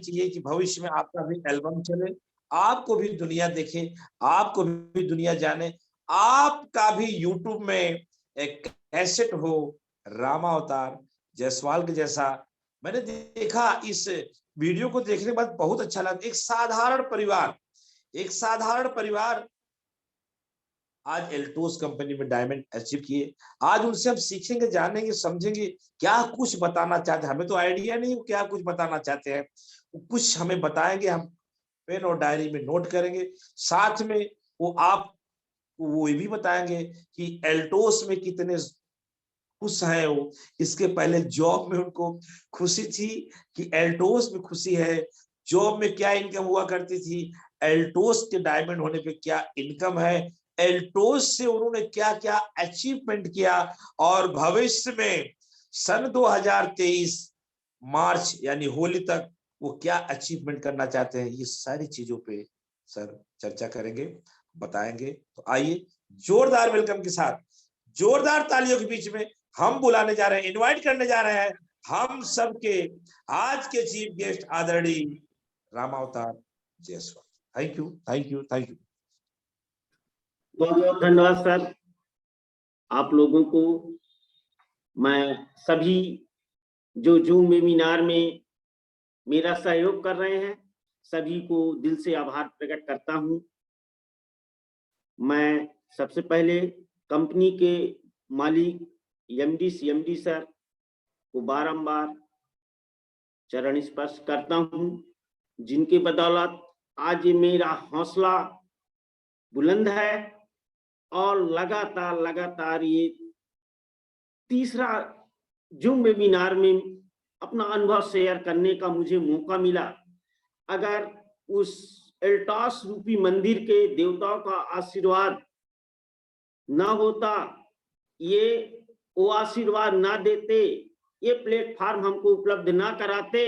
चाहिए कि भविष्य में आपका भी एल्बम चले, आपको भी दुनिया देखे, आपको भी दुनिया जाने, आपका भी यूट्यूब में एक कैसेट हो, रामावतार जायसवाल के जैसा। मैंने देखा इस वीडियो को देखने के बाद बहुत अच्छा लगा। एक साधारण परिवार आज एल्टोस कंपनी में डायमंड अचीव किए। आज उनसे हम सीखेंगे, जानेंगे, समझेंगे क्या कुछ बताना चाहते हैं। हमें तो आइडिया नहीं क्या कुछ बताना चाहते हैं, कुछ हमें बताएंगे, हम पेन और डायरी में नोट करेंगे। साथ में वो भी बताएंगे कि एल्टोस में कितने खुश है वो। इसके पहले जॉब में उनको खुशी थी कि एल्टोस में खुशी है, जॉब में क्या इनकम हुआ करती थी, एल्टोस के डायमंड होने पे क्या इनकम है, एल्टोस से उन्होंने क्या क्या अचीवमेंट किया, और भविष्य में सन 2023 मार्च यानी होली तक वो क्या अचीवमेंट करना चाहते हैं। ये सारी चीजों पे सर चर्चा करेंगे, बताएंगे। तो आइए जोरदार वेलकम के साथ, जोरदार तालियों के बीच में हम बुलाने जा रहे हैं, इनवाइट करने जा रहे हैं हम सबके आज के चीफ गेस्ट आदरणीय Ramavatar Jaiswal. Thank you, thank you, thank you. बहुत बहुत धन्यवाद सर। आप लोगों को मैं सभी जो जूम वेबिनार में मेरा सहयोग कर रहे हैं सभी को दिल से आभार प्रकट करता हूं। मैं सबसे पहले कंपनी के मालिक एमडी सीएमडी सर को बारंबार चरण स्पर्श करता हूं, जिनके बदौलत आज मेरा हौसला बुलंद है और लगातार ये तीसरा जूम वेबिनार में अपना अनुभव शेयर करने का मुझे मौका मिला। अगर उस एल्टोस रूपी मंदिर के देवताओं का आशीर्वाद ना होता, वो आशीर्वाद ना देते, ये प्लेटफॉर्म हमको उपलब्ध ना कराते,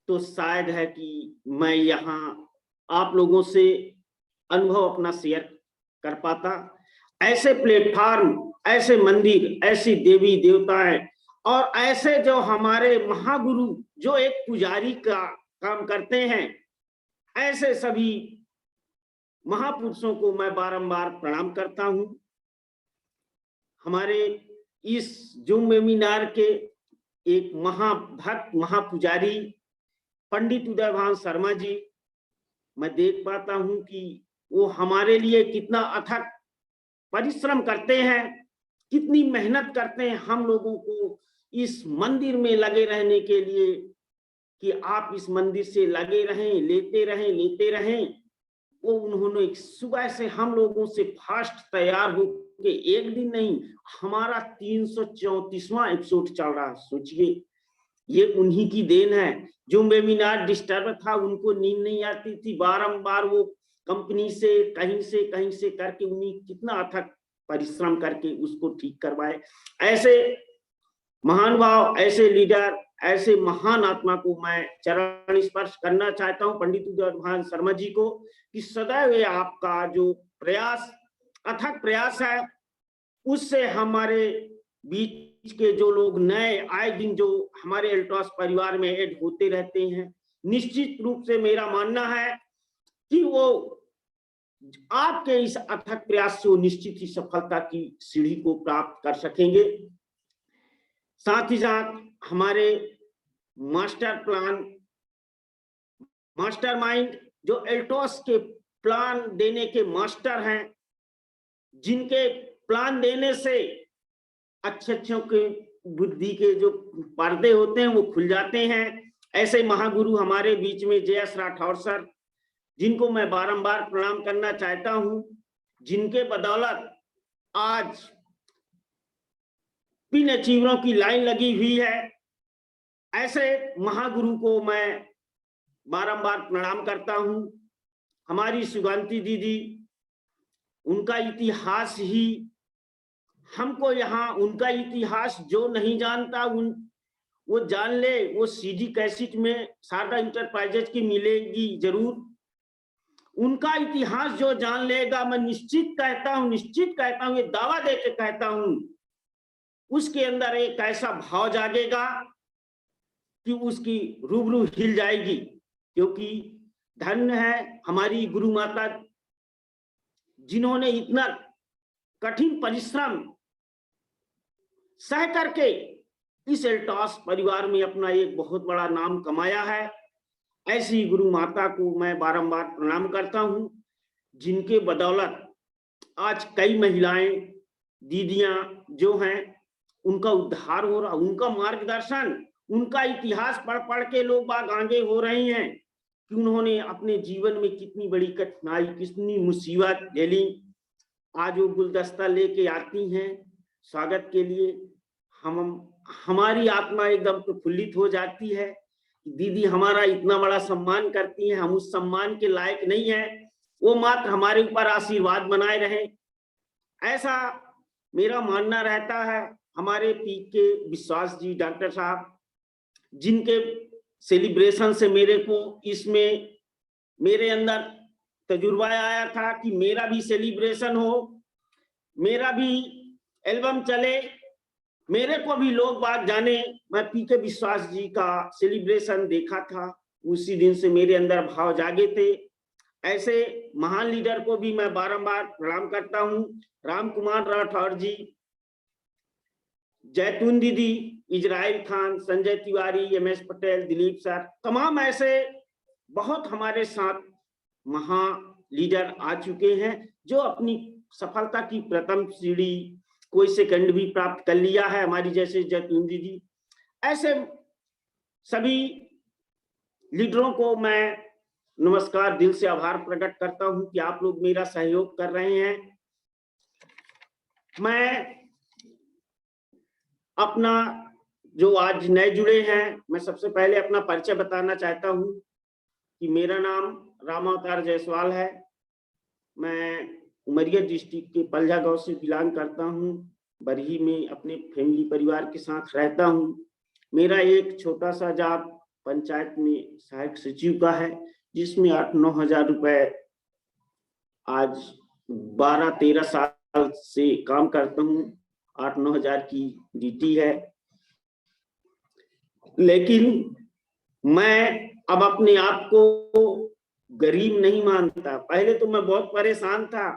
तो शायद है कि मैं यहाँ आप लोगों से अनुभव अपना शेयर कर पाता। ऐसे प्लेटफॉर्म, ऐसे मंदिर, ऐसी देवी देवताएं और ऐसे जो हमारे महागुरु जो एक पुजारी का काम करते हैं, ऐसे सभी महापुरुषों को मैं बारंबार प्रणाम करता हूं। हमारे इस जूम वेबिनार के एक महाभक्त महापुजारी पंडित उदयभान शर्मा जी, मैं देख पाता हूं कि वो हमारे लिए कितना अथक परिश्रम करते हैं, कितनी मेहनत करते हैं हम लोगों को इस मंदिर में लगे रहने के लिए, कि आप इस मंदिर से लगे रहें, लेते रहें। वो उन्होंने सुबह से हम लोगों से फास्ट तैयार हो के एक दिन नहीं, हमारा 334वां एपिसोड चल रहा। सोचिए, ये उन्हीं की देन है। जो वेबिनार डिस्टर्ब था, उनको नींद नहीं आती थी, बारंबार वो कंपनी से कहीं से करके उन्हीं कितना अथक परिश्रम करके उसको ठीक करवाए। ऐसे महान भाव, ऐसे लीडर, ऐसे महान आत्मा को मैं चरण स्पर्श करना चाहता हूं, पंडित उदयभान शर्मा जी को, कि सदैव आपका जो प्रयास, अथक प्रयास है, उससे हमारे बीच के जो लोग नए आए दिन जो हमारे एल्टोस परिवार में ऐड होते रहते हैं, निश्चित रूप से मेरा मानना है कि वो आपके इस अथक प्रयास से वो निश्चित ही सफलता की सीढ़ी को प्राप्त कर सकेंगे। साथ ही साथ हमारे मास्टरमाइंड जो एल्टोस के प्लान देने के मास्टर हैं, जिनके प्लान देने से अच्छे के बुद्धि के जो पर्दे होते हैं वो खुल जाते हैं, ऐसे महागुरु हमारे बीच में जयस राठौर सर, जिनको मैं बारंबार प्रणाम करना चाहता हूं, जिनके बदौलत आज पिन अचीवरों की लाइन लगी हुई है। ऐसे महागुरु को मैं बारंबार प्रणाम करता हूं। हमारी सुगंती दीदी, उनका इतिहास ही हमको यहाँ, उनका इतिहास जो नहीं जानता वो जान ले। वो सीडी कैसेट में शारदा इंटरप्राइजेज की मिलेगी जरूर। उनका इतिहास जो जान लेगा, मैं निश्चित कहता हूं, ये दावा देके कहता हूं, उसके अंदर एक ऐसा भाव जागेगा कि उसकी रूबरू हिल जाएगी, क्योंकि धन्य है हमारी गुरु माता जिन्होंने इतना कठिन परिश्रम सह करके इस एल्टॉस परिवार में अपना एक बहुत बड़ा नाम कमाया है। ऐसी गुरु माता को मैं बारंबार प्रणाम करता हूं, जिनके बदौलत आज कई महिलाएं, दीदियां जो हैं, उनका उद्धार हो रहा, उनका मार्गदर्शन, उनका इतिहास पढ़ पढ़ के लोग बाग आगे हो रहे हैं कि उन्होंने अपने जीवन में कितनी बड़ी कठिनाई, कितनी मुसीबत झेली। आज वो गुलदस्ता लेके आती हैं स्वागत के लिए, हमारी आत्मा एकदम प्रफुल्लित हो जाती है। दीदी हमारा इतना बड़ा सम्मान करती हैं, हम उस सम्मान के लायक नहीं है, वो मात्र हमारे ऊपर आशीर्वाद बनाए रहे, ऐसा मेरा मानना रहता है। हमारे पी के विश्वास जी डॉक्टर साहब, जिनके सेलिब्रेशन से मेरे को इसमें मेरे अंदर तजुर्बा आया था कि मेरा भी सेलिब्रेशन हो, मेरा भी एल्बम चले, मेरे को भी लोग बात जाने। मैं पी के विश्वास जी का सेलिब्रेशन देखा था, उसी दिन से मेरे अंदर भाव जागे थे। ऐसे महान लीडर को भी मैं बारंबार प्रणाम करता हूं, राम कुमार राठौर जी, जैतून दीदी, इजराइल खान, संजय तिवारी, एम.एस. पटेल, दिलीप सर, तमाम ऐसे बहुत हमारे साथ महा लीडर आ चुके हैं जो अपनी सफलता की प्रथम सीढ़ी, कोई सेकंड भी प्राप्त कर लिया है, हमारी जैसे जैतून दीदी। ऐसे सभी लीडरों को मैं नमस्कार, दिल से आभार प्रकट करता हूं कि आप लोग मेरा सहयोग कर रहे हैं। मैं अपना जो आज नए जुड़े हैं, मैं सबसे पहले अपना परिचय बताना चाहता हूं कि मेरा नाम रामावतार जायसवाल है। मैं उमरिया डिस्ट्रिक्ट के पलझा गांव से बिलोंग करता हूं। बरही में अपने फैमिली परिवार के साथ रहता हूं। मेरा एक छोटा सा जॉब पंचायत में सहायक सचिव का है, जिसमें 8-9 हजार रुपए आज 12-13 साल से काम करता हूं। 8-9 हजार की ड्यूटी है, लेकिन मैं अब अपने आप को गरीब नहीं मानता। पहले तो मैं बहुत परेशान था,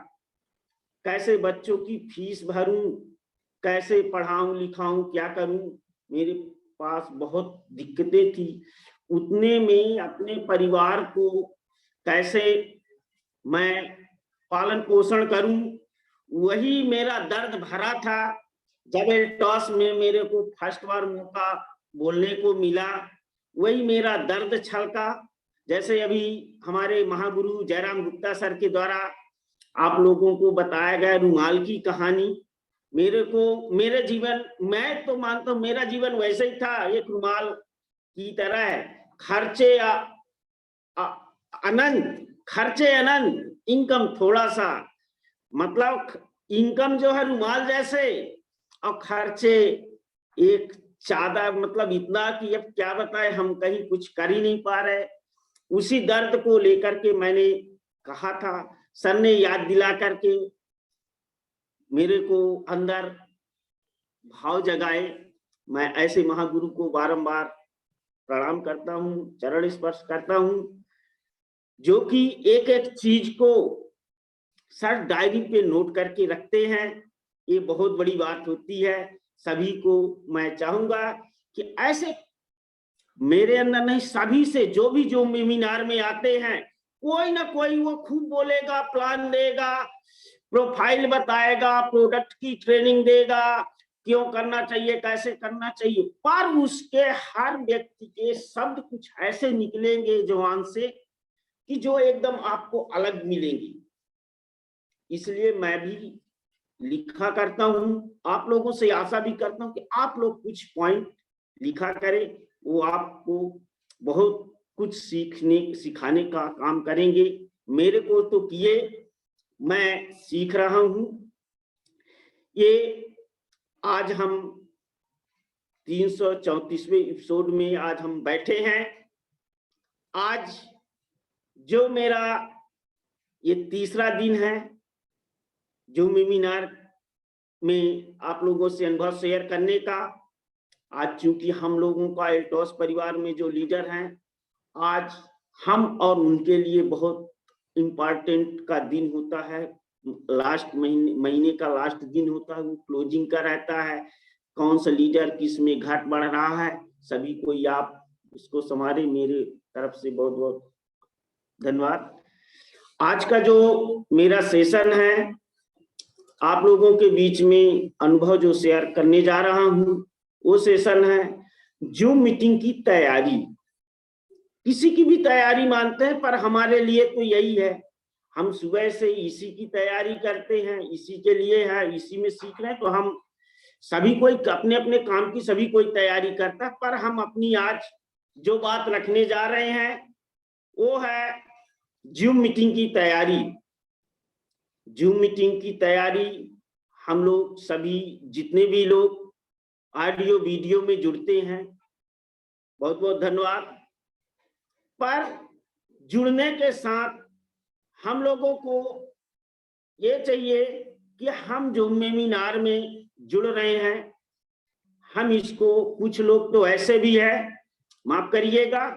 कैसे बच्चों की फीस भरूं, कैसे पढ़ाऊं लिखाऊं, क्या करूं, मेरे पास बहुत दिक्कतें थी। उतने में अपने परिवार को कैसे मैं पालन पोषण करूं, वही मेरा दर्द भरा था। जब एल्टॉस में मेरे को फर्स्ट बार मौका बोलने को मिला, वही मेरा दर्द छलका। जैसे अभी हमारे महागुरु जयराम गुप्ता सर के द्वारा आप लोगों को बताया गया रुमाल की कहानी, मेरे जीवन, मैं तो मानता हूं मेरा जीवन वैसे ही था, एक रुमाल की तरह है। खर्चे अनंत, खर्चे अनंत, इनकम थोड़ा सा, मतलब इनकम जो है रुमाल जैसे और खर्चे एक ज्यादा, मतलब इतना कि अब क्या बताए, हम कहीं कुछ कर ही नहीं पा रहे। उसी दर्द को लेकर के मैंने कहा था, सर ने याद दिला करके मेरे को अंदर भाव जगाए। मैं ऐसे महागुरु को बारंबार प्रणाम करता हूं, चरण स्पर्श करता हूं, जो कि एक एक चीज को सर डायरी पे नोट करके रखते हैं। ये बहुत बड़ी बात होती है। सभी को मैं चाहूंगा कि ऐसे मेरे अंदर नहीं, सभी से जो वेबिनार में आते हैं, कोई ना कोई वो खूब बोलेगा, प्लान देगा, प्रोफाइल बताएगा, प्रोडक्ट की ट्रेनिंग देगा, क्यों करना चाहिए, कैसे करना चाहिए, पर उसके हर व्यक्ति के शब्द कुछ ऐसे निकलेंगे जुबान से कि जो एकदम आपको अलग मिलेंगी। इसलिए मैं भी लिखा करता हूं, आप लोगों से आशा भी करता हूं कि आप लोग कुछ पॉइंट लिखा करें, वो आपको बहुत कुछ सिखाने का काम करेंगे। मेरे को तो किए, मैं सीख रहा हूं। ये आज हम 334वें एपिसोड में आज हम बैठे हैं। आज जो मेरा ये तीसरा दिन है जो वेबिनार में आप लोगों से अनुभव शेयर करने का। आज चूंकि हम लोगों का एल्टॉस परिवार में जो लीडर हैं, आज हम और उनके लिए बहुत इम्पोर्टेंट का दिन होता है, लास्ट महीने का लास्ट दिन होता है, वो क्लोजिंग का रहता है, कौन सा लीडर किस में घाट बढ़ रहा है, सभी को आप उसको संभाले। मेरे तरफ से बहुत बहुत धन्यवाद। आज का जो मेरा सेशन है, आप लोगों के बीच में अनुभव जो शेयर करने जा रहा हूं, वो सेशन है जूम मीटिंग की तैयारी। किसी की भी तैयारी मानते हैं, पर हमारे लिए तो यही है, हम सुबह से इसी की तैयारी करते हैं, इसी के लिए है, इसी में सीख रहे हैं। तो हम सभी कोई अपने अपने काम की सभी कोई तैयारी करता है, पर हम अपनी आज जो बात रखने जा रहे हैं वो है जूम मीटिंग की तैयारी। जूम मीटिंग की तैयारी हम लोग सभी जितने भी लोग ऑडियो वीडियो में जुड़ते हैं, बहुत बहुत धन्यवाद। पर जुड़ने के साथ हम लोगों को ये चाहिए कि हम जो वेबिनार में जुड़ रहे हैं, हम इसको, कुछ लोग तो ऐसे भी है, माफ करिएगा,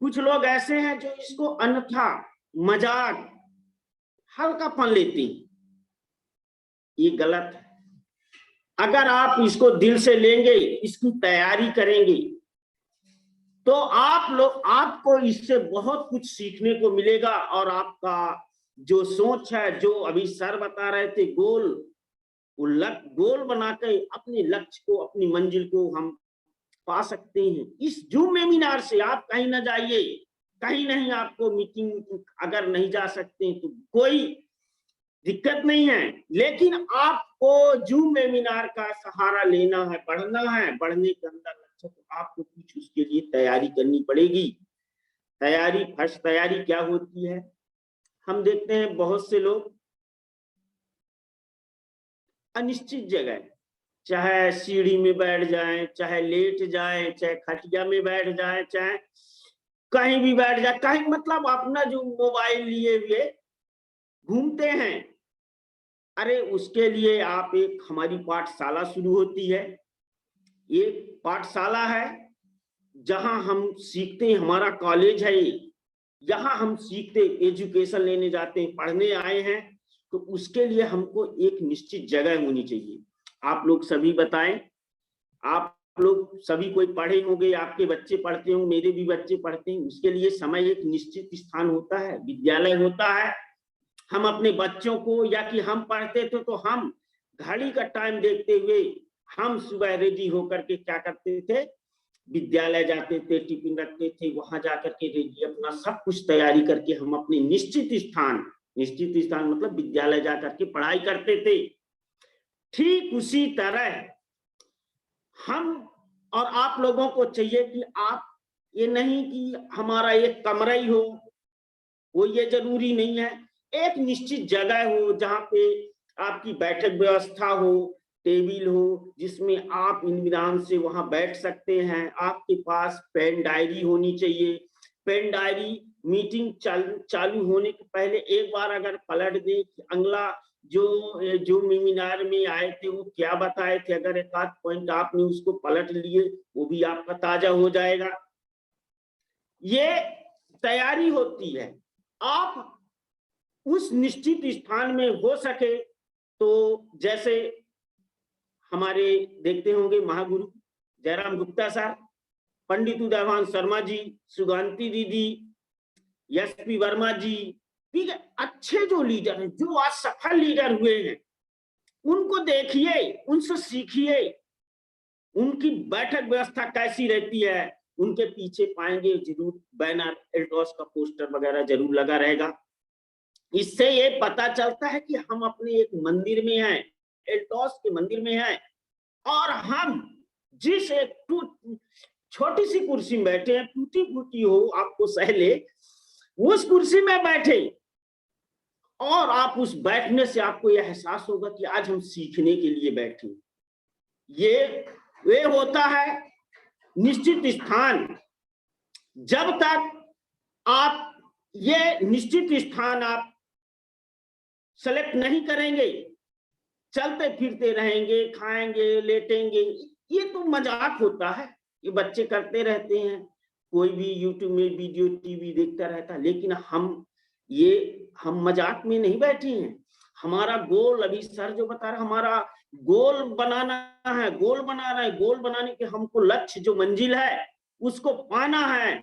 कुछ लोग ऐसे हैं जो इसको अन्यथा मजाक हल्कापन लेते हैं, ये गलत है। अगर आप इसको दिल से लेंगे, इसकी तैयारी करेंगे, तो आपको इससे बहुत कुछ सीखने को मिलेगा, और आपका जो सोच है, जो अभी सर बता रहे थे, गोल बना के अपने लक्ष्य को, अपनी मंजिल को हम पा सकते हैं। इस जूम वेबिनार से आप कहीं ना जाइए, कहीं नहीं, आपको मीटिंग अगर नहीं जा सकते तो कोई दिक्कत नहीं है, लेकिन आपको जूम वेबिनार का सहारा लेना है, बढ़ना है, बढ़ने के अंदर लक्ष्य, तो आपको कुछ उसके लिए तैयारी करनी पड़ेगी। तैयारी, फर्स्ट तैयारी क्या होती है, हम देखते हैं बहुत से लोग अनिश्चित जगह, चाहे सीढ़ी में बैठ जाएं, चाहे लेट जाएं, चाहे खटिया में बैठ जाएं, चाहे कहीं भी बैठ जाए, कहीं मतलब अपना जो मोबाइल लिए हुए घूमते हैं। अरे उसके लिए आप, एक हमारी पाठशाला शुरू होती है, एक पाठशाला है जहां हम सीखते हैं, हमारा कॉलेज है, यहाँ हम सीखते, एजुकेशन लेने जाते हैं, पढ़ने आए हैं, तो उसके लिए हमको एक निश्चित जगह होनी चाहिए। आप लोग सभी बताएं, आप लोग सभी कोई पढ़े होंगे, आपके बच्चे पढ़ते होंगे, मेरे भी बच्चे पढ़ते हैं, उसके लिए समय एक निश्चित स्थान होता है, विद्यालय होता है। हम अपने बच्चों को, या कि हम पढ़ते थे तो हम घड़ी का टाइम देखते हुए हम सुबह रेडी होकर के क्या करते थे, विद्यालय जाते थे, टिफिन रखते थे, वहां जाकर के रेडी अपना सब कुछ तैयारी करके हम अपने निश्चित स्थान मतलब विद्यालय जाकर के पढ़ाई करते थे। ठीक उसी तरह हम और आप लोगों को चाहिए कि आप, ये नहीं कि हमारा एक कमरा ही हो, वो ये जरूरी नहीं है, एक निश्चित जगह हो जहां पे आपकी बैठक व्यवस्था हो, टेबल हो, जिसमें आप इत्मीनान से वहां बैठ सकते हैं। आपके पास पेन डायरी होनी चाहिए। पेन डायरी मीटिंग चालू होने के पहले एक बार अगर पलट दे कि अगला जो वेबिनार में आए थे वो क्या बताए थे, अगर एक आध पॉइंट आपने उसको पलट लिए, वो भी आपका ताजा हो जाएगा। ये तैयारी होती है। आप उस निश्चित स्थान में हो सके तो, जैसे हमारे देखते होंगे महागुरु जयराम गुप्ता सर, पंडित उदयभान शर्मा जी, सुगांती दीदी, एसपी वर्मा जी, ठीक है, अच्छे जो लीडर हैं, जो आज सफल लीडर हुए हैं, उनको देखिए, उनसे सीखिए, उनकी बैठक व्यवस्था कैसी रहती है। उनके पीछे पाएंगे जरूर बैनर, एल्टॉस का पोस्टर वगैरह जरूर लगा रहेगा। इससे ये पता चलता है कि हम अपने एक मंदिर में हैं, एल्टॉस के मंदिर में हैं, और हम जिस एक छोटी सी कुर्सी में बैठे हैं, टूटी फूटी हो, आपको सहले, उस कुर्सी में बैठे, और आप उस बैठने से आपको यह एहसास होगा कि आज हम सीखने के लिए बैठे। ये होता है निश्चित स्थान। जब तक आप ये निश्चित स्थान आप सेलेक्ट नहीं करेंगे, चलते फिरते रहेंगे, खाएंगे, लेटेंगे, ये तो मजाक होता है, ये बच्चे करते रहते हैं, कोई भी यूट्यूब में वीडियो टीवी देखता रहता है, लेकिन हम मजाक में नहीं बैठे हैं। हमारा गोल, अभी सर जो बता रहे, हमारा गोल बनाना है, गोल बना रहे हैं, गोल बनाने के हमको लक्ष्य जो मंजिल है उसको पाना है,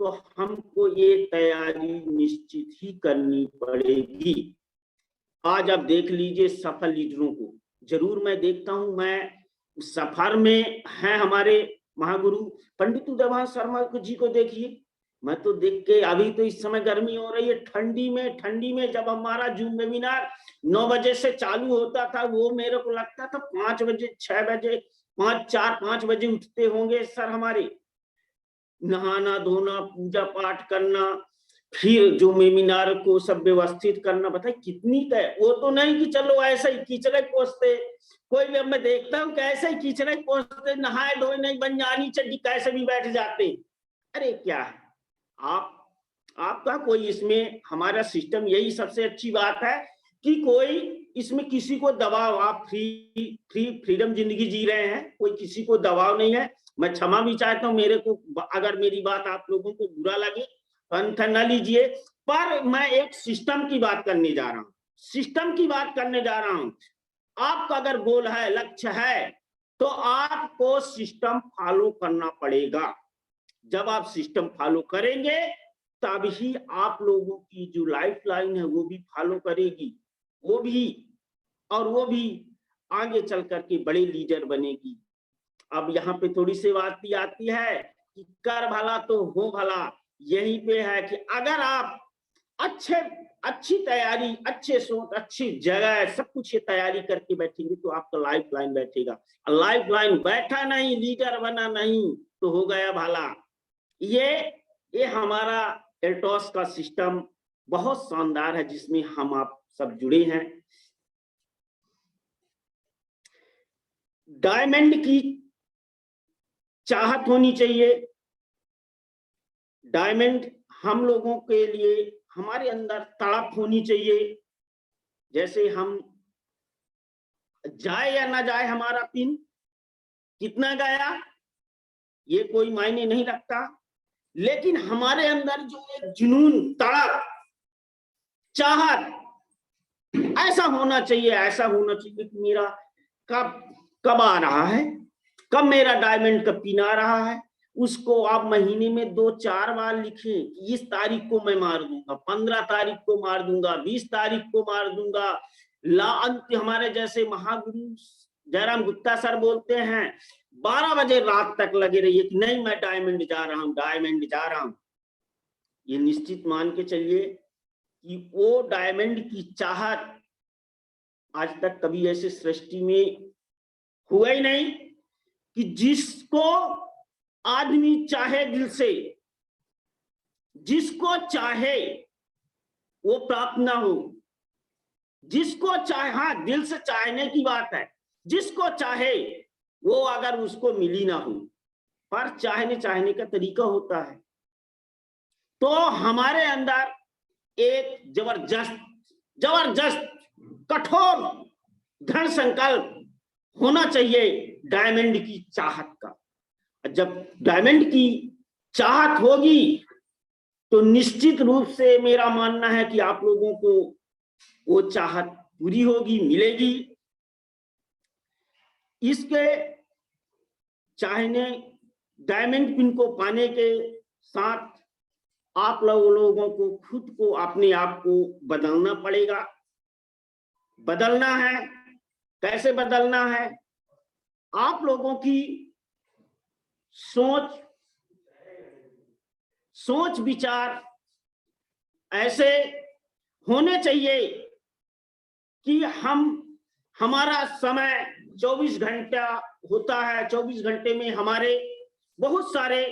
तो हमको ये तैयारी निश्चित ही करनी पड़ेगी। आज आप देख लीजिए सफल लीडरों को, जरूर मैं देखता हूं, मैं सफर में है हमारे महागुरु पंडित उदयभान शर्मा जी को देखिए, मैं तो देख के, अभी तो इस समय गर्मी हो रही है, ठंडी में जब हमारा जूम वेबिनार 9 बजे से चालू होता था, वो मेरे को लगता था 5 बजे 6 बजे 5 बजे उठते होंगे सर हमारे, नहाना धोना, पूजा पाठ करना, फिर जो वेबिनार को सब व्यवस्थित करना, बताए कितनी तय। वो तो नहीं कि चलो ऐसे ही कीचड़े पोसते, कोई भी मैं देखता हूँ कैसे ही कीचड़े पोसते, नहाए धोए नहीं, बंजानी चड्डी कैसे भी बैठ जाते। अरे क्या है आपका कोई इसमें, हमारा सिस्टम यही सबसे अच्छी बात है कि कोई इसमें किसी को दबाव, आप फ्रीडम जिंदगी जी रहे हैं, कोई किसी को दबाव नहीं है। मैं क्षमा भी चाहता हूँ, मेरे को अगर मेरी बात आप लोगों को बुरा लगे तो न लीजिए, पर मैं एक सिस्टम की बात करने जा रहा हूँ, सिस्टम की बात करने जा रहा हूँ। आपका अगर गोल है, लक्ष्य है, तो आपको सिस्टम फॉलो करना पड़ेगा। जब आप सिस्टम फॉलो करेंगे तब ही आप लोगों की जो लाइफ लाइन है वो भी फॉलो करेगी, वो भी आगे चल करके बड़े लीडर बनेगी। अब यहाँ पे थोड़ी सी बात भी आती है कि कर भला तो हो भला, यहीं पे है कि अगर आप अच्छी तैयारी, अच्छे सोच, अच्छी जगह, सब कुछ ये तैयारी करके बैठेंगे तो आपका लाइफ लाइन बैठेगा। लाइफ लाइन बैठा नहीं, लीडर बना नहीं, तो हो गया भला। ये हमारा एल्टॉस का सिस्टम बहुत शानदार है, जिसमें हम आप सब जुड़े हैं। डायमंड की चाहत होनी चाहिए। डायमंड हम लोगों के लिए, हमारे अंदर तड़प होनी चाहिए। जैसे हम जाए या ना जाए, हमारा पिन कितना गया ये कोई मायने नहीं रखता, लेकिन हमारे अंदर जो एक जुनून, तड़प, चाहत, ऐसा होना चाहिए कि मेरा कब आ रहा है, कब मेरा डायमंड का पिन आ रहा है। उसको आप महीने में 2-4 बार लिखें, इस तारीख को मैं मार दूंगा, 15 तारीख को मार दूंगा, 20 तारीख को मार दूंगा। अंत हमारे जैसे महागुरु जयराम गुप्ता सर बोलते हैं, 12 बजे रात तक लगे रहिए कि नहीं मैं डायमंड जा रहा हूं। ये निश्चित मान के चलिए कि वो डायमंड की चाहत आज तक कभी ऐसे सृष्टि में हुआ ही नहीं कि जिसको आदमी चाहे दिल से, जिसको चाहे वो प्राप्त ना हो, जिसको चाहे, हाँ दिल से चाहने की बात है, जिसको चाहे वो अगर उसको मिली ना हो, पर चाहने का तरीका होता है। तो हमारे अंदर एक जबरदस्त कठोर दृढ़ संकल्प होना चाहिए डायमंड की चाहत का। जब डायमंड की चाहत होगी तो निश्चित रूप से मेरा मानना है कि आप लोगों को वो चाहत पूरी होगी, मिलेगी। इसके चाहने, डायमंड पिन को पाने के साथ आप लोगों को खुद को, अपने आप को बदलना पड़ेगा। बदलना है, कैसे बदलना है? आप लोगों की सोच विचार ऐसे होने चाहिए कि हमारा समय 24 घंटा होता है, 24 घंटे में हमारे बहुत सारे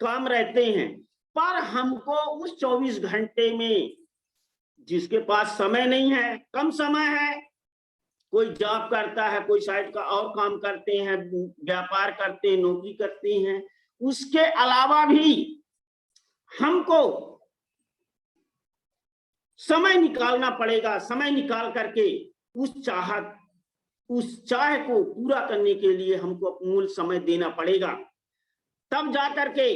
काम रहते हैं, पर हमको उस 24 घंटे में, जिसके पास समय नहीं है, कम समय है, कोई जॉब करता है, कोई साइड का और काम करते हैं, व्यापार करते हैं, नौकरी करते हैं, उसके अलावा भी हमको समय निकालना पड़ेगा। समय निकाल करके उस चाह को पूरा करने के लिए हमको अमूल्य समय देना पड़ेगा, तब जाकर के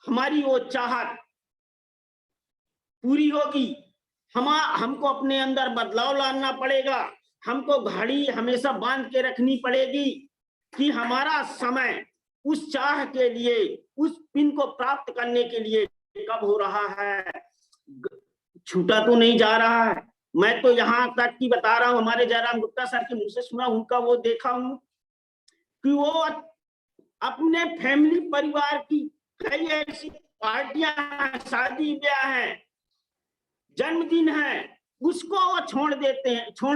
हमारी वो चाहत पूरी होगी। हमको अपने अंदर बदलाव लाना पड़ेगा, हमको घड़ी हमेशा बांध के रखनी पड़ेगी कि हमारा समय उस चाह के लिए, उस पिन को प्राप्त करने के लिए कब हो रहा है, छूटा तो नहीं जा रहा है। मैं तो यहाँ तक की बता रहा हूँ, हमारे जयराम गुप्ता सर के मुंह से सुना, उनका वो देखा हूं कि वो अपने फैमिली परिवार की कई ऐसी पार्टियां, शादी ब्याह है, जन्मदिन है, उसको वो छोड़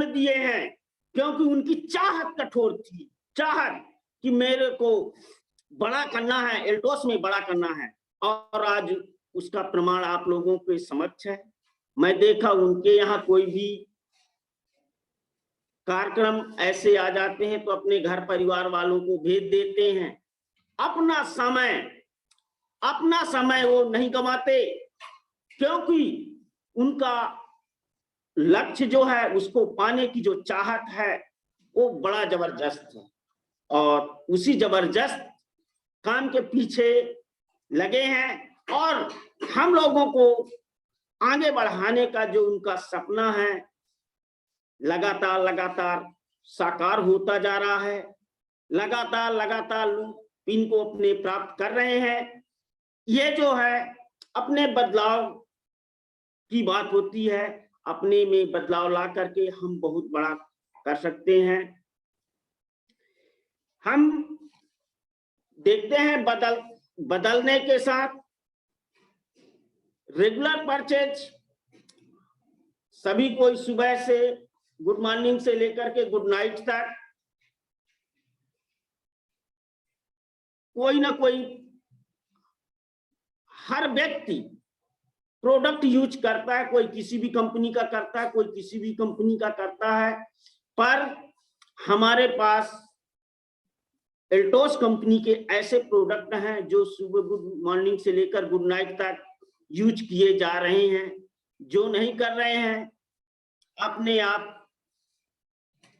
दिए हैं, क्योंकि उनकी चाहत कठोर थी, चाहत कि मेरे को बड़ा करना है, एल्टोस में बड़ा करना है। और आज उसका प्रमाण आप लोगों के समक्ष है। मैं देखा उनके यहाँ कोई भी कार्यक्रम ऐसे आ जाते हैं तो अपने घर परिवार वालों को भेज देते हैं। अपना समय वो नहीं गंवाते, क्योंकि उनका लक्ष्य जो है, उसको पाने की जो चाहत है वो बड़ा जबरदस्त है, और उसी जबरदस्त काम के पीछे लगे हैं। और हम लोगों को आगे बढ़ाने का जो उनका सपना है, लगातार साकार होता जा रहा है। लगातार लोग इनको अपने प्राप्त कर रहे हैं। ये जो है अपने बदलाव की बात होती है, अपने में बदलाव ला करके हम बहुत बड़ा कर सकते हैं। हम देखते हैं बदलने के साथ रेगुलर परचेज, सभी कोई सुबह से गुड मॉर्निंग से लेकर के गुड नाइट तक कोई ना कोई, हर व्यक्ति प्रोडक्ट यूज करता है, कोई किसी भी कंपनी का करता है, कोई किसी भी कंपनी का करता है। पर हमारे पास एल्टोस कंपनी के ऐसे प्रोडक्ट हैं जो सुबह गुड मॉर्निंग से लेकर गुड नाइट तक यूज किए जा रहे हैं। जो नहीं कर रहे हैं अपने आप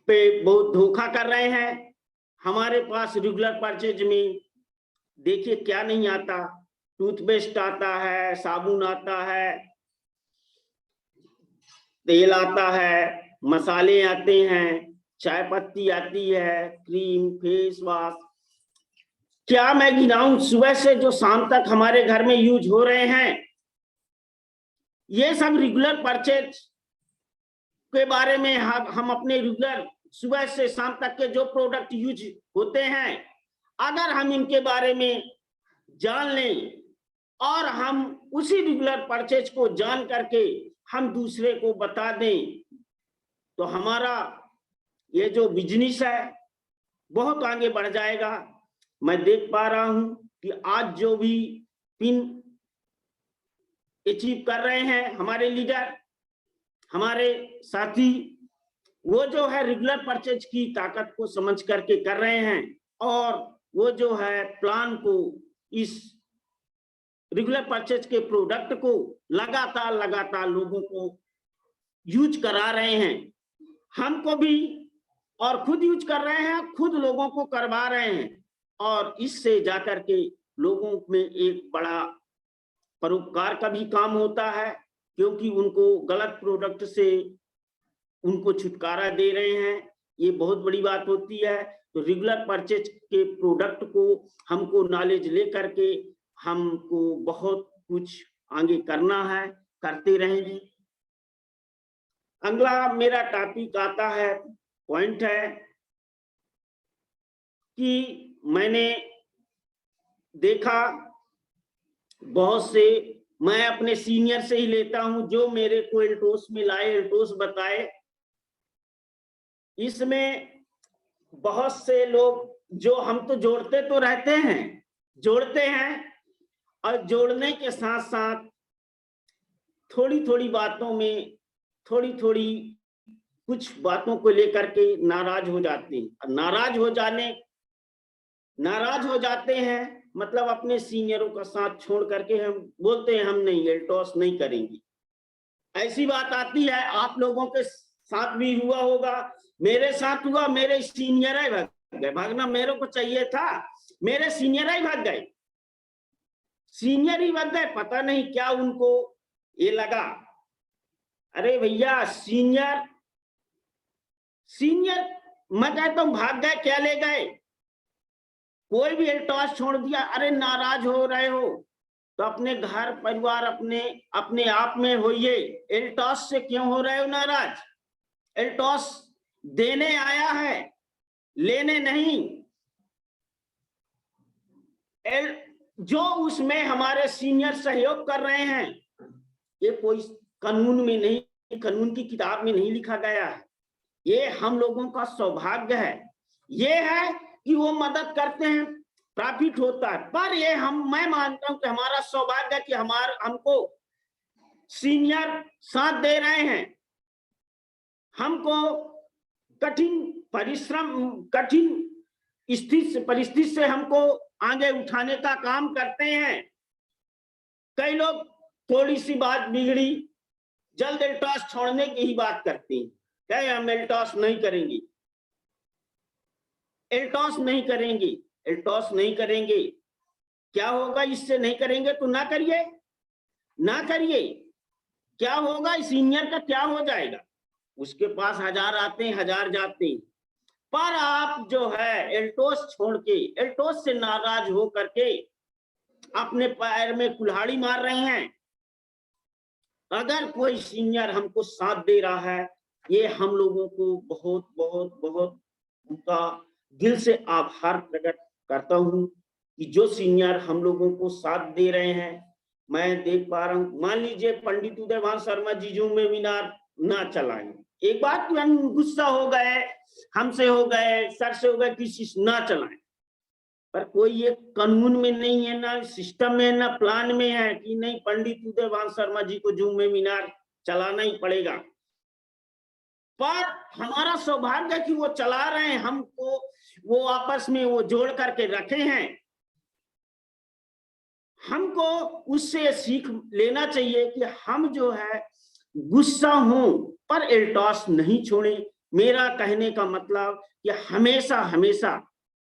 पे बहुत धोखा कर रहे हैं। हमारे पास रेगुलर परचेज में देखिए क्या नहीं आता, टूथपेस्ट आता है, साबुन आता है, तेल आता है, मसाले आते हैं, चाय पत्ती आती है, क्रीम, फेस वॉश, क्या मैं गिनाऊं, सुबह से जो शाम तक हमारे घर में यूज हो रहे हैं। ये सब रेगुलर परचेज के बारे में हम अपने रेगुलर सुबह से शाम तक के जो प्रोडक्ट यूज होते हैं, अगर हम इनके बारे में जान लें और हम उसी रेगुलर परचेज को जान करके हम दूसरे को बता दें, तो हमारा ये जो बिजनेस है बहुत आगे बढ़ जाएगा। मैं देख पा रहा हूं कि आज जो भी पिन अचीव कर रहे हैं हमारे लीडर, हमारे साथी, वो जो है रेगुलर परचेज की ताकत को समझ करके कर रहे हैं, और वो जो है प्लान को, इस रेगुलर परचेज के प्रोडक्ट को लगातार लोगों को यूज करा रहे हैं। हमको भी, और खुद यूज कर रहे हैं, खुद लोगों को करवा रहे हैं, और इससे जाकर के लोगों में एक बड़ा परोपकार का भी काम होता है, क्योंकि उनको गलत प्रोडक्ट से उनको छुटकारा दे रहे हैं। ये बहुत बड़ी बात होती है। तो रेगुलर परचेज के प्रोडक्ट को हमको नॉलेज लेकर के हमको बहुत कुछ आगे करना है, करते रहेंगे। अगला मेरा टॉपिक आता है, पॉइंट है कि मैंने देखा बहुत से, मैं अपने सीनियर से ही लेता हूं, जो मेरे को एल्टोस में लाए, एल्टोस बताए। इसमें बहुत से लोग जो हम तो जोड़ते तो रहते हैं, जोड़ते हैं, और जोड़ने के साथ साथ थोड़ी बातों में, थोड़ी कुछ बातों को लेकर के नाराज हो जाते हैं। नाराज हो जाते हैं, मतलब अपने सीनियरों का साथ छोड़ करके हम बोलते हैं हम नहीं, एल्टोस नहीं करेंगे। ऐसी बात आती है, आप लोगों के साथ भी हुआ होगा मेरे साथ हुआ, मेरे सीनियर ही भाग गए। भागना मेरे को चाहिए था, मेरे सीनियर ही भाग गए, सीनियर ही भाग गए। पता नहीं क्या उनको ये लगा। अरे भैया सीनियर, सीनियर मैं कहता हूं भाग गए, क्या ले गए? कोई भी एल्टॉस छोड़ दिया, अरे नाराज हो रहे हो तो अपने घर परिवार अपने अपने आप में होइए। एल्टॉस से क्यों हो रहे हो नाराज? एल्टॉस देने आया है, लेने नहीं। जो उसमें हमारे सीनियर सहयोग कर रहे हैं, ये कोई कानून में नहीं, कानून की किताब में नहीं लिखा गया है। ये हम लोगों का सौभाग्य है, ये है कि वो मदद करते हैं, प्रॉफिट होता है। पर ये मैं मानता हूं कि हमारा सौभाग्य कि हमको सीनियर साथ दे रहे हैं, हमको कठिन परिश्रम, कठिन परिस्थिति से हमको आगे उठाने का काम करते हैं। कई लोग थोड़ी सी बात बिगड़ी, जल्द एल्टॉस छोड़ने की ही बात करते हैं, क्या हम एल्टॉस नहीं करेंगे, एल्टॉस नहीं करेंगे, एल्टॉस नहीं करेंगे। क्या होगा इससे? नहीं करेंगे तो ना करिए, ना करिए। क्या होगा? सीनियर का क्या हो जाएगा? उसके पास 1000 आते हैं, 1000 जाते हैं। पर आप जो है एल्टॉस छोड़ के, एल्टॉस से नाराज हो करके अपने पैर में कुल्हाड़ी मार रहे हैं। अगर कोई सीनियर हमको साथ दे रहा है, ये हम लोगों को बहुत बहुत बहुत उनका दिल से आभार प्रकट करता हूं कि जो सीनियर हम लोगों को साथ दे रहे हैं। मैं देख पा रहा हूं, मान लीजिए पंडित उदयभान शर्मा जी जूम वेबिनार ना चलाएं, एक बात हम गुस्सा हो गए, हमसे हो गए, सर से हो गए, किसी ना चलाएं। पर कोई ये कानून में नहीं है, ना सिस्टम में, ना प्लान में है कि नहीं पंडित उदयभान शर्मा जी को जूम वेबिनार चलाना ही पड़ेगा। पर हमारा सौभाग्य है कि वो चला रहे हैं, हमको वो आपस में वो जोड़ करके रखे हैं। हमको उससे सीख लेना चाहिए कि हम जो है गुस्सा हो पर एल्टॉस नहीं छोड़े। मेरा कहने का मतलब कि हमेशा हमेशा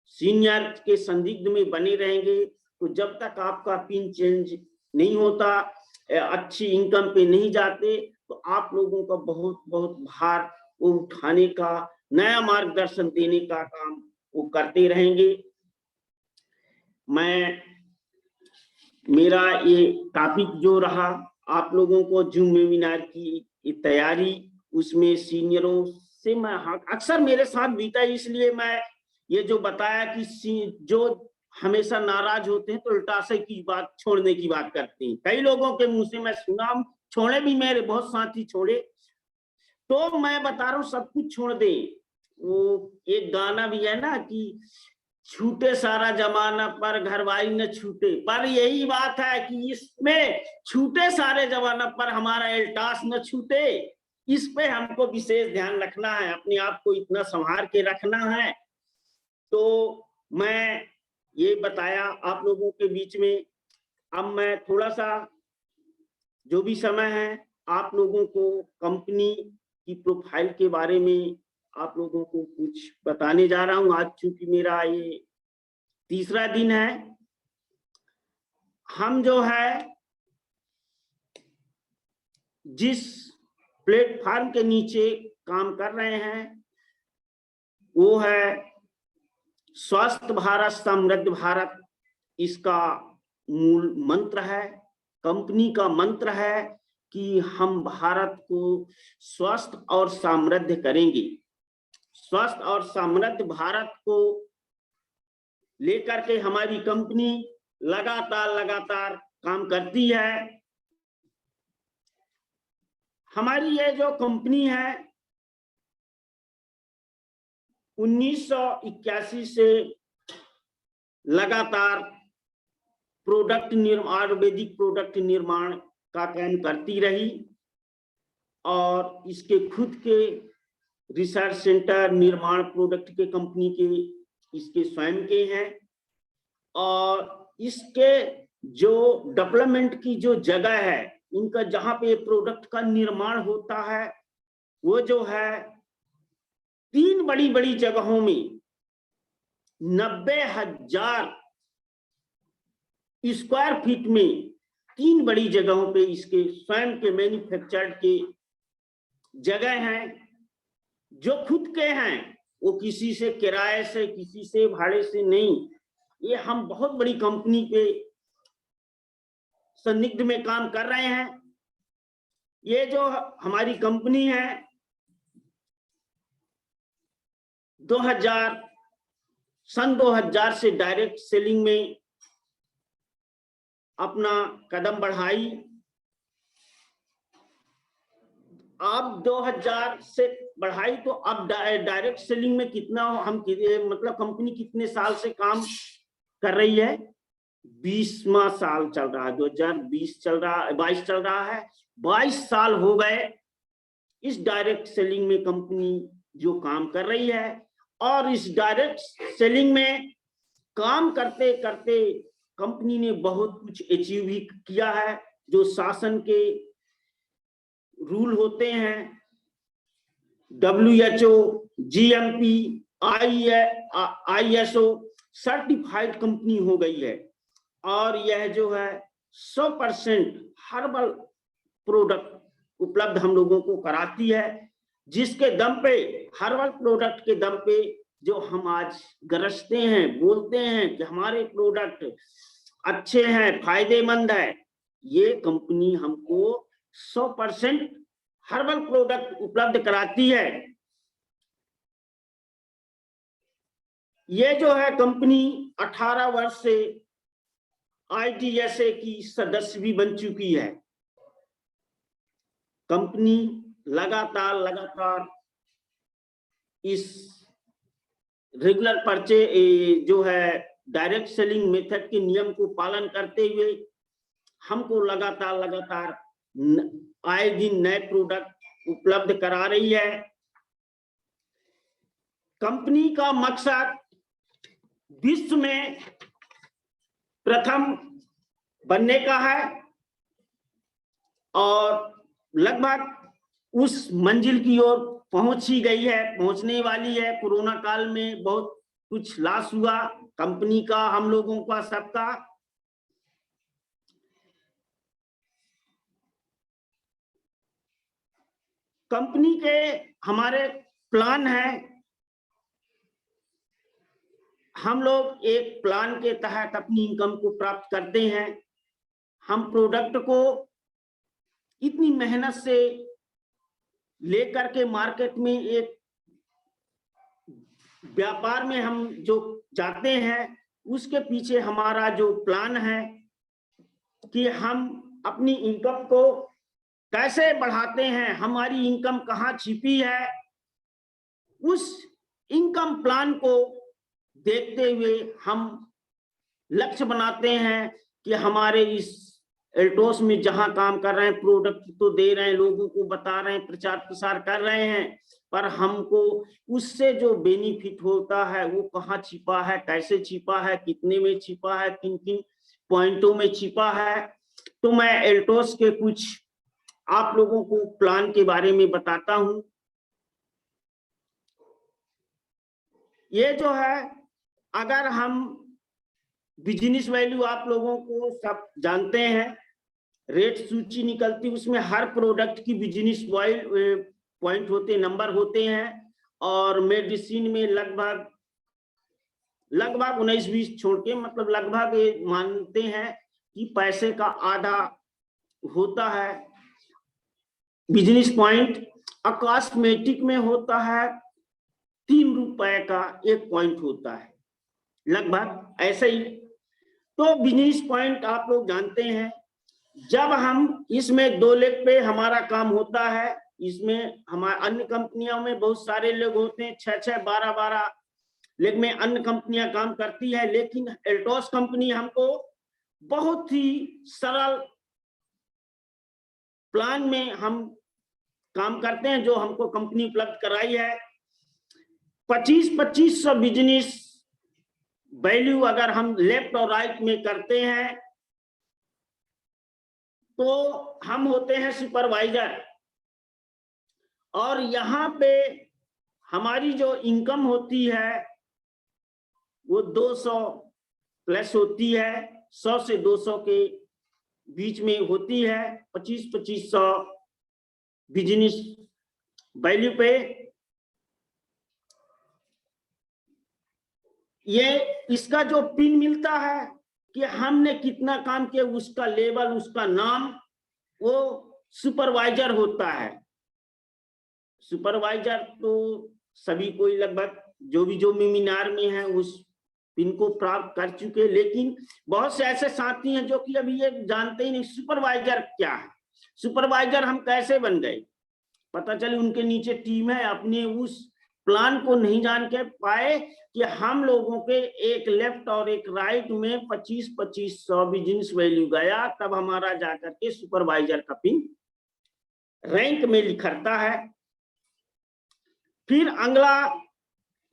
सीनियर के संदिग्ध में बने रहेंगे। तो जब तक आपका पिन चेंज नहीं होता, अच्छी इनकम पे नहीं जाते, तो आप लोगों का बहुत बहुत भार वो उठाने का, नया मार्गदर्शन देने का काम वो करते रहेंगे। मेरा ये टॉपिक जो रहा आप लोगों को जूम वेबिनार की तैयारी, उसमें सीनियरों से मैं अक्सर मेरे साथ बीता, इसलिए मैं ये जो बताया कि जो हमेशा नाराज होते हैं तो उल्टासे की बात, छोड़ने की बात करते हैं। कई लोगों के मुंह से मैं सुना, छोड़े भी, मेरे बहुत साथी छोड़े। तो मैं बता रहा हूँ सब कुछ छोड़ दे। वो एक गाना भी है ना कि छूटे सारा जमाना पर घरवाली न छूटे, पर यही बात है कि इसमें छूटे सारे जमाना पर हमारा एल्टॉस न छूटे। इस पे हमको विशेष ध्यान रखना है, अपने आप को इतना संभाल के रखना है। तो मैं ये बताया आप लोगों के बीच में। अब मैं थोड़ा सा जो भी समय है आप लोगों को कंपनी की प्रोफाइल के बारे में आप लोगों को कुछ बताने जा रहा हूं। आज चूंकि मेरा ये तीसरा दिन है, हम जो है जिस प्लेटफॉर्म के नीचे काम कर रहे हैं वो है स्वस्थ भारत समृद्ध भारत। इसका मूल मंत्र है, कंपनी का मंत्र है कि हम भारत को स्वस्थ और समृद्ध करेंगे। स्वस्थ और समृद्ध भारत को लेकर के हमारी कंपनी लगातार काम करती है। हमारी ये जो कंपनी है 1981 से लगातार प्रोडक्ट निर्माण, आयुर्वेदिक प्रोडक्ट निर्माण का काम करती रही और इसके खुद के रिसर्च सेंटर, निर्माण प्रोडक्ट के कंपनी के इसके स्वयं के हैं। और इसके जो डेवलपमेंट की जो जगह है, इनका जहां पे प्रोडक्ट का निर्माण होता है वो जो है 3 बड़ी बड़ी जगहों में 90,000 स्क्वायर फीट में 3 बड़ी जगहों पे इसके स्वयं के मैन्युफैक्चर्ड के जगह हैं, जो खुद के हैं, वो किसी से किराए से, किसी से भाड़े से नहीं। ये हम बहुत बड़ी कंपनी पे संदिग्ध में काम कर रहे हैं। ये जो हमारी कंपनी है सन 2000 से डायरेक्ट सेलिंग में अपना कदम बढ़ाई। अब 2000 से बढ़ाई तो अब डायरेक्ट सेलिंग में कितना हम मतलब कंपनी कितने साल से काम कर रही है? 20वां साल चल रहा है, 2020 चल रहा है, 22 चल रहा है, 22 साल हो गए इस डायरेक्ट सेलिंग में कंपनी जो काम कर रही है। और इस डायरेक्ट सेलिंग में काम करते करते कंपनी ने बहुत कुछ अचीव भी किया है। जो शासन के रूल होते हैं, WHO, GMP, ISO certified company हो गई है। और यह जो है 100% हर्बल प्रोडक्ट उपलब्ध हम लोगों को कराती है, जिसके दम पे, हर्बल प्रोडक्ट के दम पे जो हम आज गरजते हैं, बोलते हैं कि हमारे प्रोडक्ट अच्छे हैं, फायदेमंद है, ये कंपनी हमको 100% हर्बल प्रोडक्ट उपलब्ध कराती है। ये जो है कंपनी 18 वर्ष से ITSA की सदस्य भी बन चुकी है। कंपनी लगातार इस रेगुलर परचे जो है डायरेक्ट सेलिंग मेथड के नियम को पालन करते हुए हमको लगातार आए दिन नए प्रोडक्ट उपलब्ध करा रही है। कंपनी का मकसद विश्व में प्रथम बनने का है और लगभग उस मंजिल की ओर पहुंच ही गई है, पहुंचने वाली है। कोरोना काल में बहुत कुछ लॉस हुआ कंपनी का, हम लोगों का, सबका। कंपनी के हमारे प्लान है, हम लोग एक प्लान के तहत अपनी इनकम को प्राप्त करते हैं। हम प्रोडक्ट को इतनी मेहनत से लेकर के मार्केट में एक व्यापार में हम जो जाते हैं, उसके पीछे हमारा जो प्लान है कि हम अपनी इनकम को कैसे बढ़ाते हैं, हमारी इनकम कहाँ छिपी है, उस इनकम प्लान को देखते हुए हम लक्ष्य बनाते हैं कि हमारे इस एल्टोस में जहां काम कर रहे हैं, प्रोडक्ट तो दे रहे हैं, लोगों को बता रहे हैं, प्रचार प्रसार कर रहे हैं, पर हमको उससे जो बेनिफिट होता है वो कहाँ छिपा है, कैसे छिपा है, कितने में छिपा है, किन किन पॉइंटों में छिपा है। तो मैं एल्टोस के कुछ आप लोगों को प्लान के बारे में बताता हूं। ये जो है, अगर हम बिजनेस वैल्यू आप लोगों को सब जानते हैं, रेट सूची निकलती, उसमें हर प्रोडक्ट की बिजनेस पॉइंट होते, नंबर होते हैं। और मेडिसिन में लगभग 19-20 छोड़ के, मतलब लगभग मानते हैं कि पैसे का आधा होता है बिजनेस पॉइंट। कॉस्मेटिक में होता है 3 रुपए का 1 पॉइंट होता है, लगभग ऐसे ही। तो बिजनेस पॉइंट आप लोग जानते हैं। जब हम इसमें 2 लेग पे हमारा काम होता है, इसमें हमारे अन्य कंपनियों में बहुत सारे लोग होते हैं, 6-6, 12-12 लेग में अन्य कंपनियां काम करती है, लेकिन एल्टोस कंपनी हमको बहुत ही सरल प्लान में हम काम करते हैं, जो हमको कंपनी उपलब्ध कराई है। 2500 बिजनेस वैल्यू अगर हम लेफ्ट और राइट में करते हैं तो हम होते हैं सुपरवाइजर। और यहाँ पे हमारी जो इनकम होती है वो 200 प्लस होती है, 100 से 200 के बीच में होती है, 2500 बिजनेस वैल्यू पे। ये इसका जो पिन मिलता है कि हमने कितना काम किया, उसका लेवल, उसका नाम, वो सुपरवाइजर होता है। सुपरवाइजर तो सभी कोई लगभग जो मीनार में है उस पिन को प्राप्त कर चुके, लेकिन बहुत से ऐसे साथी हैं जो कि अभी ये जानते ही नहीं सुपरवाइजर क्या है। सुपरवाइजर हम कैसे बन गए, पता चले उनके नीचे टीम है, अपने उस प्लान को नहीं जान के पाए कि हम लोगों के एक लेफ्ट और एक राइट में 2500 बिजनेस वैल्यू गया, तब हमारा जाकर के सुपरवाइजर का पिन रैंक में लिखता है। फिर अगला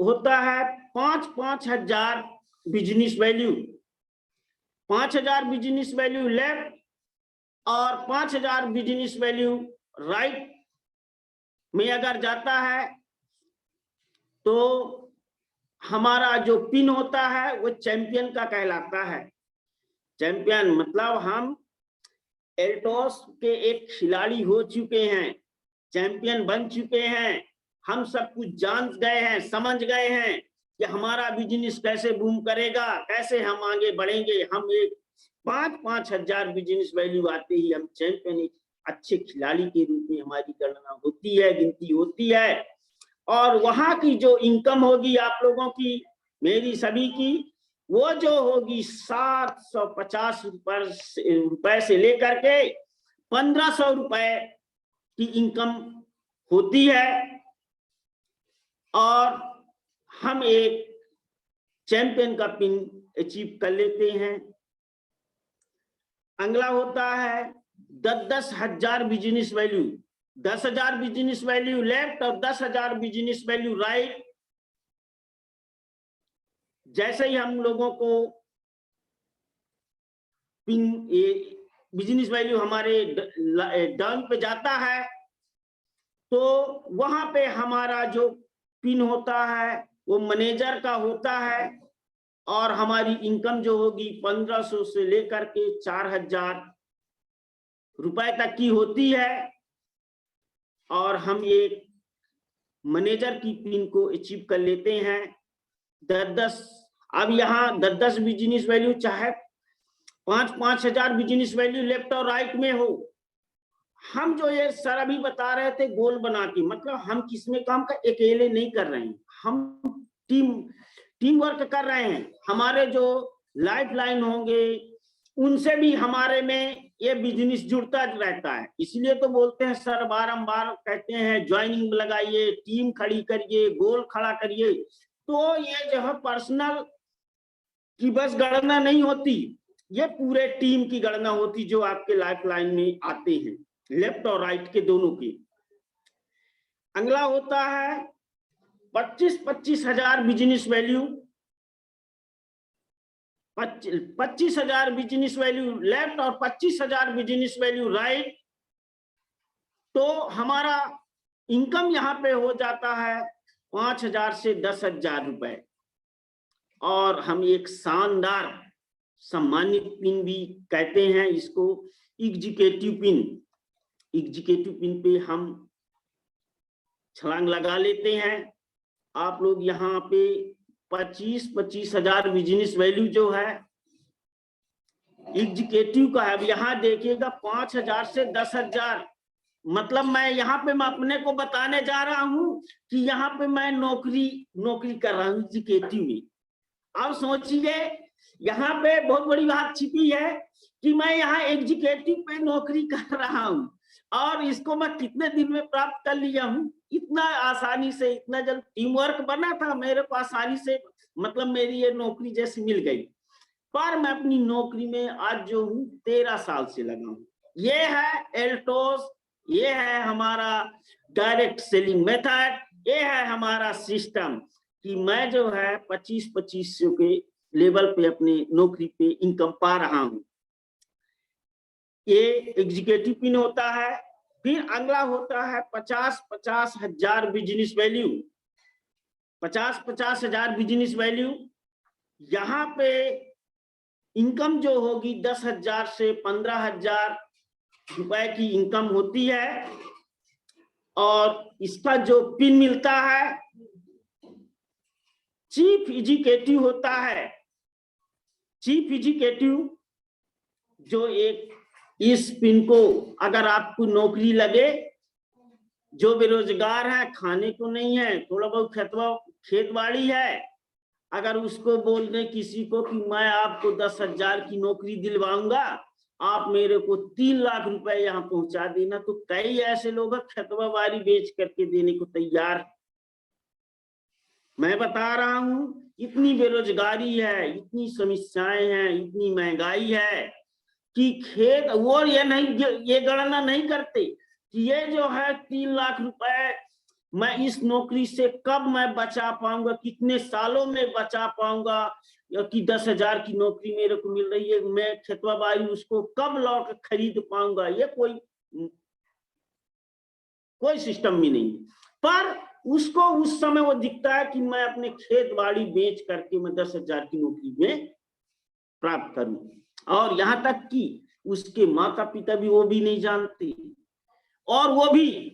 होता है 5,000 business value, 5,000 business value left और 5,000 बिजनेस वैल्यू राइट में अगर जाता है तो हमारा जो पिन होता है वो चैंपियन का कहलाता है। चैंपियन मतलब हम एल्टोस के एक खिलाड़ी हो चुके हैं, चैंपियन बन चुके हैं, हम सब कुछ जान गए हैं, समझ गए हैं कि हमारा बिजनेस कैसे बूम करेगा, कैसे हम आगे बढ़ेंगे। हम एक 5,000 बिजनेस वैल्यू आते ही हम चैंपियन, एक अच्छे खिलाड़ी के रूप में हमारी गणना होती है, गिनती होती है। और वहां की जो इनकम होगी आप लोगों की, मेरी सभी की, वो जो होगी 750 रुपए से लेकर के 1,500 रुपए की इनकम होती है। और हम एक चैंपियन का पिन अचीव कर लेते हैं। अगला होता है 10,000 business value, 10,000 business value left और 10,000 बिजनेस वैल्यू राइट। जैसे ही हम लोगों को पिन बिजनेस वैल्यू हमारे डाउन पे जाता है तो वहां पे हमारा जो पिन होता है वो मैनेजर का होता है और हमारी इनकम जो होगी 1,500 से लेकर के 4,000 रुपए तक की होती है। और हम एक मैनेजर की पिन को अचीव कर लेते हैं 10-10। अब यहाँ 10-10 बिजनेस वैल्यू चाहे 5,000 बिजनेस वैल्यू लेफ्ट और राइट में हो, हम जो ये सर अभी बता रहे थे गोल बना के, मतलब हम किसमें काम का अकेले नहीं कर रहे हैं, हम टीम वर्क कर रहे हैं। हमारे जो लाइफ लाइन होंगे उनसे भी हमारे में ये बिजनेस जुड़ता रहता है। इसलिए तो बोलते हैं सर, बारंबार कहते हैं ज्वाइनिंग लगाइए, टीम खड़ी करिए, गोल खड़ा करिए। तो ये जो है पर्सनल की बस गणना नहीं होती, ये पूरे टीम की गणना होती जो आपके लाइफ लाइन में आते हैं, लेफ्ट और राइट के दोनों की। अगला होता है 25,000 business value, 25,000 business value left और 25,000 बिजनेस वैल्यू राइट। तो हमारा इनकम यहाँ पे हो जाता है 5,000 से 10,000 रुपए। और हम एक शानदार सम्मानित पिन भी कहते हैं इसको, एग्जीक्यूटिव पिन। एग्जीक्यूटिव पिन पे हम छलांग लगा लेते हैं। आप लोग यहाँ पे 25,000 बिजनेस वैल्यू जो है एग्जीक्यूटिव का है। अब यहाँ देखिएगा 5,000 से 10,000, मतलब मैं यहाँ पे मैं अपने को बताने जा रहा हूँ कि यहाँ पे मैं नौकरी कर रहा हूँ एग्जीक्यूटिव में। अब सोचिए यहाँ पे बहुत बड़ी बात छिपी है कि मैं यहाँ एग्जीक्यूटिव पे नौकरी कर रहा हूँ और इसको मैं कितने दिन में प्राप्त कर लिया हूँ, इतना आसानी से, इतना जल्द टीम वर्क बना था मेरे को, आसानी से, मतलब मेरी ये नौकरी जैसी मिल गई। पर मैं अपनी नौकरी में आज जो हूँ 13 साल से लगा हूँ। ये है एल्टोस, ये है हमारा डायरेक्ट सेलिंग मेथड, ये है हमारा सिस्टम कि मैं जो है 25,500 के लेवल पे अपने नौकरी पे इनकम पा रहा हूँ। ये एग्जीक्यूटिव पिन होता है। फिर अगला होता है 50,000 बिजनेस वैल्यू। 50-50 हजार बिजनेस वैल्यू। यहाँ पे इनकम जो होगी 10,000 से 15,000 रुपए की इनकम होती है। और इसका जो पिन मिलता है चीफ एग्जीक्यूटिव होता है। चीफ एग्जीक्यूटिव जो एक इस पिन को अगर आपको नौकरी लगे, जो बेरोजगार है, खाने को नहीं है, थोड़ा बहुत खेतबाड़ी है, अगर उसको बोल दें किसी को कि मैं आपको 10,000 की नौकरी दिलवाऊंगा, आप मेरे को 3 लाख रुपए यहाँ पहुंचा देना, तो कई ऐसे लोग खेतवा बाड़ी बेच करके देने को तैयार। मैं बता रहा हूं इतनी बेरोजगारी है, इतनी समस्याएं हैं, इतनी महंगाई है कि खेत वो ये गणना नहीं करते कि ये जो है 3 लाख रुपए मैं इस नौकरी से कब मैं बचा पाऊंगा, कितने सालों में बचा पाऊंगा, या कि 10,000 की नौकरी मेरे को मिल रही है, मैं खेतवा बाड़ी उसको कब लौट खरीद पाऊंगा। ये कोई सिस्टम भी नहीं। पर उसको उस समय वो दिखता है कि मैं अपने खेत बाड़ी बेच करके मैं 10,000 की नौकरी में प्राप्त करूं। और यहाँ तक कि उसके माता पिता भी वो भी नहीं जानते, और वो भी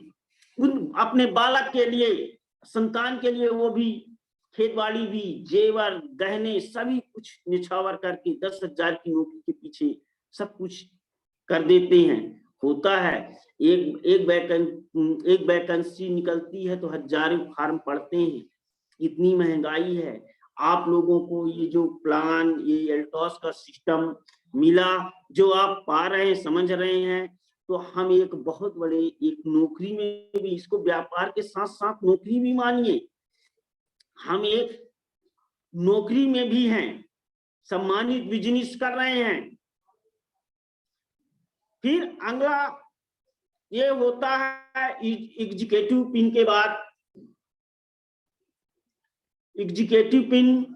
अपने बालक के लिए, संतान के लिए वो भी खेतबाड़ी भी, जेवर गहने सभी कुछ निछावर करके 10,000 की नौकरी के पीछे सब कुछ कर देते हैं। होता है एक वैकेंसी निकलती है तो हजारों फार्म पड़ते हैं। इतनी महंगाई है। आप लोगों को ये जो प्लान, ये एल्टॉस का सिस्टम मिला, जो आप पा रहे हैं, समझ रहे हैं, तो हम एक बहुत बड़े एक नौकरी में भी, इसको व्यापार के साथ साथ नौकरी भी मानिए, हम एक नौकरी में भी हैं, सम्मानित बिजनेस कर रहे हैं। फिर अगला ये होता है एग्जीक्यूटिव पिन के बाद, एग्जीक्यूटिव पिन,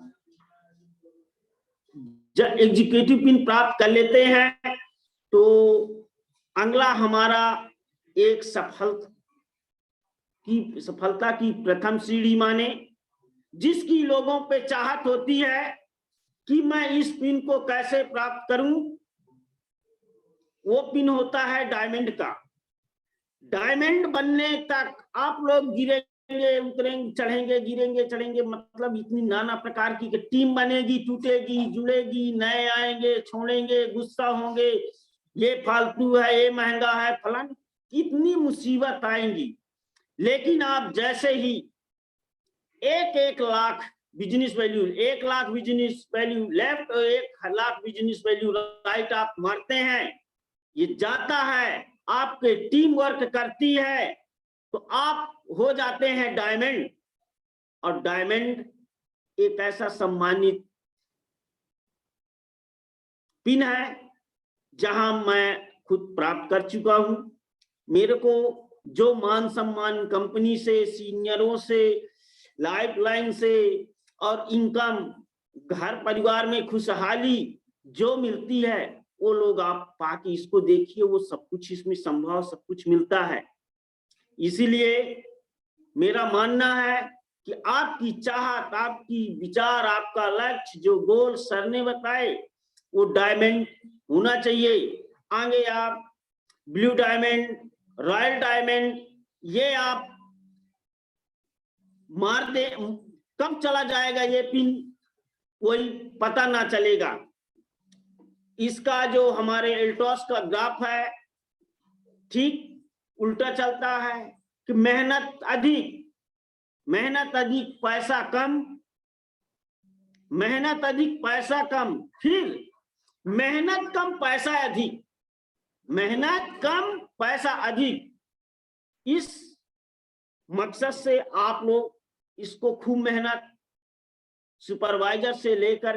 जब एग्जीक्यूटिव पिन प्राप्त कर लेते हैं तो अगला हमारा एक सफलता की प्रथम सीढ़ी माने, जिसकी लोगों पे चाहत होती है कि मैं इस पिन को कैसे प्राप्त करूं। वो पिन होता है डायमंड का। डायमंड बनने तक आप लोग गिरेंगे, उतरेंगे, चढ़ेंगे, गिरेंगे, चढ़ेंगे, मतलब इतनी नाना प्रकार की टीम बनेगी, टूटेगी, जुड़ेगी, नए आएंगे, छोड़ेंगे, गुस्सा होंगे, ये फालतू है, ये महंगा है, फलान, इतनी मुसीबत आएंगी। लेकिन आप जैसे ही 1 lakh business value, 1 lakh business value left और 1 लाख बिजनेस वैल्यू राइट आप मारते हैं, ये जाता है, आपके टीम वर्क करती है, तो आप हो जाते हैं डायमंड। और डायमंड एक ऐसा सम्मानित पिन है जहां मैं खुद प्राप्त कर चुका हूं। मेरे को जो मान सम्मान कंपनी से, सीनियरों से, लाइफलाइन से और इनकम, घर परिवार में खुशहाली जो मिलती है, वो लोग आप पाके इसको देखिए, वो सब कुछ इसमें संभव, सब कुछ मिलता है। इसीलिए मेरा मानना है कि आपकी चाहत, आपकी विचार, आपका लक्ष्य, जो गोल सर ने बताए, वो डायमंड होना चाहिए। आगे आप ब्लू डायमंड, रॉयल डायमंड, ये आप मार दे, कब चला जाएगा ये पिन कोई पता ना चलेगा। इसका जो हमारे एल्टॉस का ग्राफ है ठीक उल्टा चलता है कि मेहनत अधिक पैसा कम, मेहनत अधिक पैसा कम, फिर मेहनत कम पैसा अधिक, मेहनत कम पैसा अधिक। इस मकसद से आप लोग इसको खूब मेहनत, सुपरवाइजर से लेकर